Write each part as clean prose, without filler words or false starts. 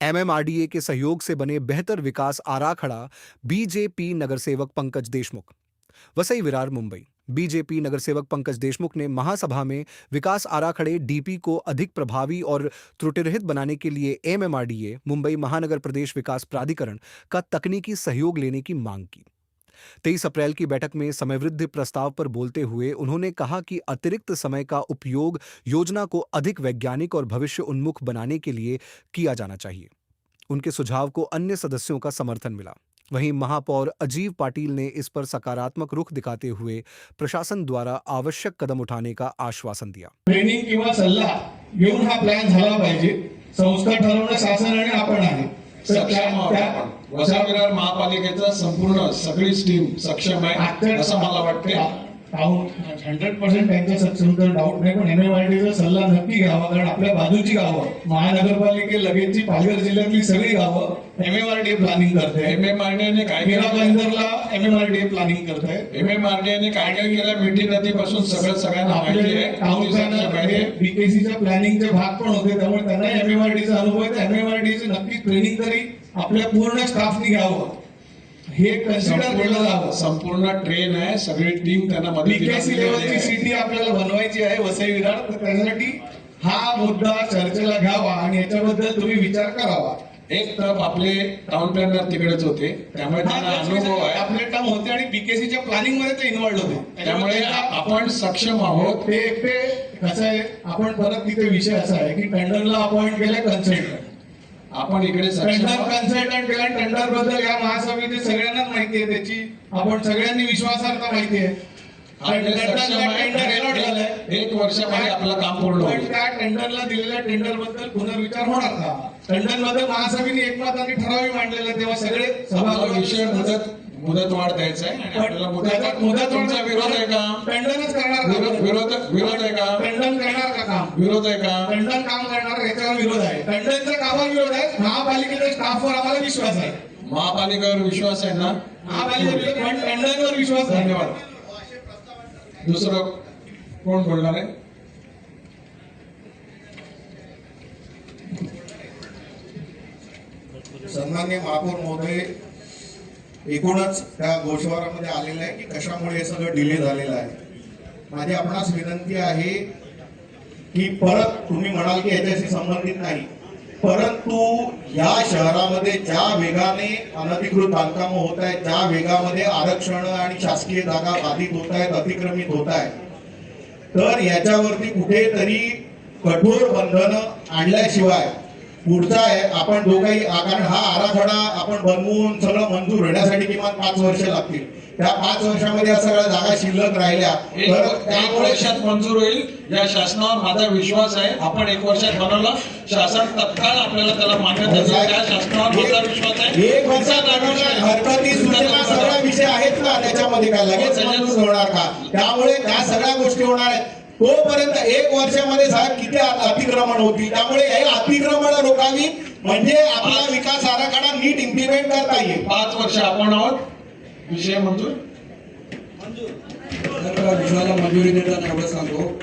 MMRDA के सहयोग से बने बेहतर विकास आराखड़ा। बीजेपी नगरसेवक पंकज देशमुख, वसई विरार, मुंबई। बीजेपी नगरसेवक पंकज देशमुख ने महासभा में विकास आराखड़े डीपी को अधिक प्रभावी और त्रुटिरहित बनाने के लिए एमएमआरडीए मुंबई महानगर प्रदेश विकास प्राधिकरण का तकनीकी सहयोग लेने की मांग की। 23 अप्रैल की बैठक में समय वृद्धि प्रस्ताव पर बोलते हुए उन्होंने कहा कि अतिरिक्त समय का उपयोग योजना को अधिक वैज्ञानिक और भविष्य उन्मुख बनाने के लिए किया जाना चाहिए। उनके सुझाव को अन्य सदस्यों का समर्थन मिला। वहीं महापौर अजीव पाटिल ने इस पर सकारात्मक रुख दिखाते हुए प्रशासन द्वारा आवश्यक कदम उठाने का आश्वासन दिया। ट्रेनिंग किंवा सल्ला घेऊन हा प्लॅन झाला पाहिजे। संस्था ठरवणं शासन आणि आपण आहे। वसई विरार महापालिकेचा संपूर्ण सगळी टीम सक्षम आहे असं मला वाटते। 100% त्यांच्या सक्षमतेवर डाऊट नाही, पण एमएमआरडीचा सल्ला नक्की घ्यावा, कारण आपल्या बाजूची गावं महानगरपालिके लगेचची पालघर जिल्ह्यातली सगळी गावं एमएमआरडी प्लॅनिंग करते। एमएमआरडीने काय बंदरला एमएमआरडी प्लॅनिंग करते। एमएमआरडीने काय काय केलं मिठी नदीपासून सगळ्यांना माहिती आहे। बीकेसीच्या प्लॅनिंगचे भाग पण होते, त्यामुळे त्यांना एमएमआरडीचा अनुभव आहे। एमएमआरडीची नक्की ट्रेनिंग तरी आपल्या पूर्ण स्टाफनी घ्यावं, हे कन्सिडर केलं जावं। संपूर्ण ट्रेन आहे, सगळी टीम त्यांना बीकेसी लेवलची सिटी आपल्याला बनवायची आहे वसई विरार, तर त्यासाठी हा मुद्दा चर्चेला घ्यावा आणि याच्याबद्दल तुम्ही विचार करावा। एक तरफ आपले टाउन प्लॅनर तिकडेच होते, त्यामुळे त्यांना अनुभव आहे। आपले टर्म होते आणि बीकेसीच्या प्लॅनिंग मध्ये ते इन्व्हॉल्ड होते, त्यामुळे आपण सक्षम आहोत। ते कसं आहे, आपण परत तिथे विषय असा आहे की टेंडरला अपॉइंट केलं कन्सल्टंट, आपण इकडे कन्सल्टंट केला। टेंडर बद्दल या महासभेची सगळ्यांनाच माहिती आहे, त्याची आपण सगळ्यांनी विश्वासार्हता माहिती आहे। एक वर्षामध्ये आपलं काम पूर्ण होईल। त्या टेंडरला दिलेल्या टेंडर बद्दल पुनर्विचार होणार का? टेंडर बद्दल महासभेने एकमताने ठराव मांडलेला, तेव्हा सगळे सभागृह विषय मुदतवाढ द्यायचा आहे आणि आपल्याला मुदतवाढचा विरोध आहे का? टेंडरच करणार, विरोध आहे का? टेंडर करणार का काम? विरोध आहे का? टेंडर काम करणार याच्यावर विरोध आहे। टेंडरच्या कामावर विरोध आहे। महापालिकेच्या स्टाफवर आम्हाला विश्वास आहे। महापालिकेवर विश्वास आहे ना? महापालिकेवर पण टेंडरवर विश्वास आहे। धन्यवाद। दुसरं कोण बोलणार आहे? सन्माननीय महापौर महोदय, एकूणच त्या गोषवारामध्ये आलेलं आहे की कशामुळे हे सगळं डिले झालेलं आहे। माझी आपणास विनंती आहे की परत तुम्ही म्हणाल की याच्याशी संबंधित नाही, परंतु या शहरामध्ये ज्या वेगाने अनधिकृत बांधकामं होत आहेत, ज्या वेगामध्ये आरक्षण आणि शासकीय जागा बाधित होत आहेत, अतिक्रमित होत आहेत, तर याच्यावरती कुठेतरी कठोर बंधनं आणल्याशिवाय पुढचा आहे आपण दोघंही, कारण हा आराखडा आपण बनवून सगळं मंजूर होण्यासाठी किमान 5 वर्ष लागतील। त्या 5 वर्षामध्ये या सगळ्या जागा शिल्लक राहिल्या तर त्यामुळे वर्षात मंजूर होईल या शासनावर माझा विश्वास आहे। आपण 1 वर्षात बनवलं, शासन तत्काळ आपल्याला त्याला मान्यता देईल, त्या शासनावर माझा विश्वास आहे। 1 वर्षात हरकती सूचना सगळा विषय आहेत ना, त्याच्यामध्ये काय लगेच मंजूर होणार का? त्यामुळे त्या सगळ्या गोष्टी होणार आहेत। तोपर्यंत 1 वर्षामध्ये साहेब किती अतिक्रमण होती, त्यामुळे हे अतिक्रमण रोखावी म्हणजे आपला विकास आराखडा नीट इम्प्लिमेंट करता येईल। 5 वर्ष आपण आहोत, विषय मंजूर विषयाला मंजुरी देताना एवढं सांगतो,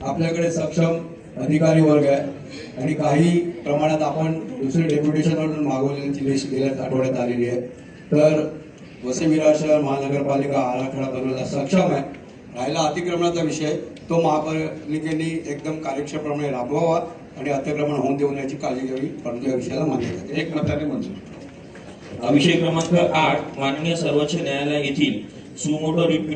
आपल्याकडे सक्षम अधिकारी वर्ग आहे आणि काही प्रमाणात आपण दुसरे डेप्युटेशनवरून मागवलेली लिस्ट गेल्या आठवड्यात आलेली आहे। तर वसई विरार शहर महानगरपालिका आराखडा बनवायला सक्षम आहे। राहिला अतिक्रमणाचा विषय, तो महापालिकेने एकदम कार्यक्षमपणे राबवावा आणि अतिक्रमण होऊन देऊ नये याची काळजी घ्यावी, परंतु या विषयाला मान्यता द्यावी। एकमताने मंजूर। विषय क्रमांक 8, माननीय सर्वोच्च न्यायालय येथील सुमोटो रिट